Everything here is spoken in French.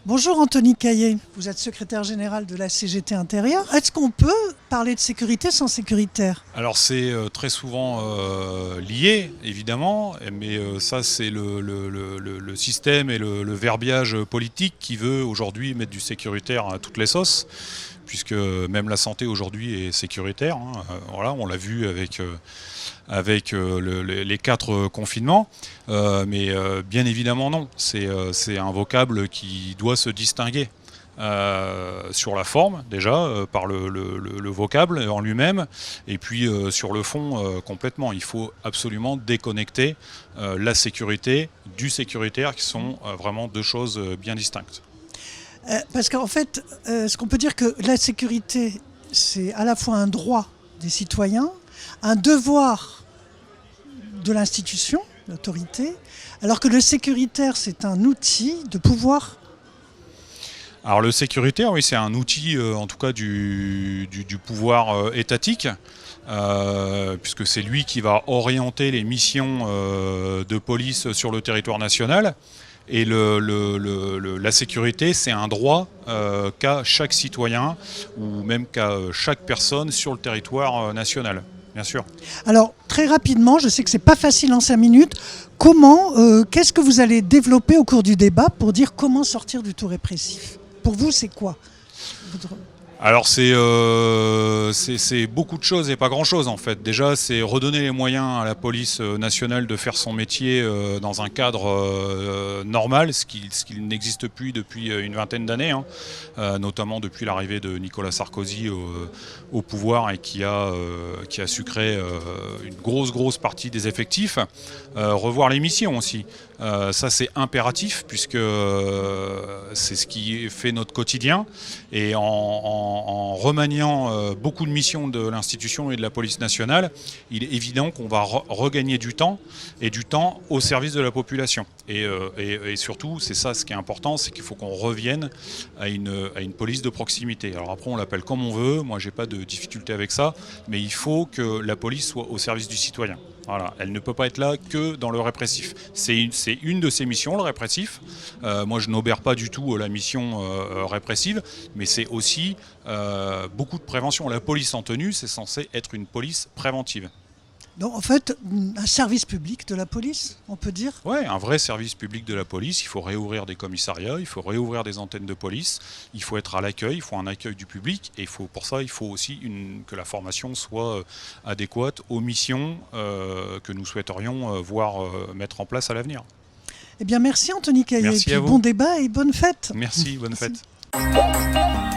Bonjour Anthony Caillé, vous êtes secrétaire général de la CGT Intérieur. Est-ce qu'on peut parler de sécurité sans sécuritaire? Alors c'est très souvent lié, évidemment, mais ça c'est le système et le verbiage politique qui veut aujourd'hui mettre du sécuritaire à toutes les sauces, puisque même la santé aujourd'hui est sécuritaire. Voilà, on l'a vu avec les 4 confinements, mais bien évidemment non, c'est un vocable qui doit se distinguer. Sur la forme déjà par le vocable en lui-même, et puis sur le fond complètement. Il faut absolument déconnecter la sécurité du sécuritaire, qui sont vraiment 2 choses bien distinctes. Parce qu'en fait, est-ce qu'on peut dire que la sécurité, c'est à la fois un droit des citoyens, un devoir de l'institution, l'autorité, alors que le sécuritaire, c'est un outil de pouvoir? Alors le sécuritaire, oui, c'est un outil en tout cas du pouvoir étatique, puisque c'est lui qui va orienter les missions de police sur le territoire national. Et la sécurité, c'est un droit qu'a chaque citoyen, ou même qu'a chaque personne sur le territoire national, bien sûr. Alors, très rapidement, je sais que c'est pas facile en 5 minutes, qu'est-ce que vous allez développer au cours du débat pour dire comment sortir du tout répressif? Pour vous, c'est quoi? Alors c'est beaucoup de choses et pas grand-chose en fait. Déjà, c'est redonner les moyens à la police nationale de faire son métier dans un cadre normal, ce qui n'existe plus depuis une vingtaine d'années, notamment depuis l'arrivée de Nicolas Sarkozy au pouvoir, et qui a sucré une grosse partie des effectifs. Revoir les missions aussi. Ça c'est impératif, puisque c'est ce qui fait notre quotidien, et en remaniant beaucoup de missions de l'institution et de la police nationale, il est évident qu'on va regagner du temps, et du temps au service de la population. Et surtout, c'est ça ce qui est important, c'est qu'il faut qu'on revienne à une police de proximité. Alors après, on l'appelle comme on veut, moi j'ai pas de difficulté avec ça, mais il faut que la police soit au service du citoyen. Voilà, elle ne peut pas être là que dans le répressif. C'est une de ses missions, le répressif. Moi, je n'obère pas du tout la mission répressive, mais c'est aussi beaucoup de prévention. La police en tenue, c'est censé être une police préventive. Donc, en fait, un service public de la police, on peut dire? Oui, un vrai service public de la police. Il faut réouvrir des commissariats, il faut réouvrir des antennes de police, il faut être à l'accueil, il faut un accueil du public, et pour ça, il faut aussi que la formation soit adéquate aux missions que nous souhaiterions voir mettre en place à l'avenir. Eh bien, merci Anthony Caillé, Merci et puis à vous. bon débat et bonne fête. Merci, bonne Merci. fête.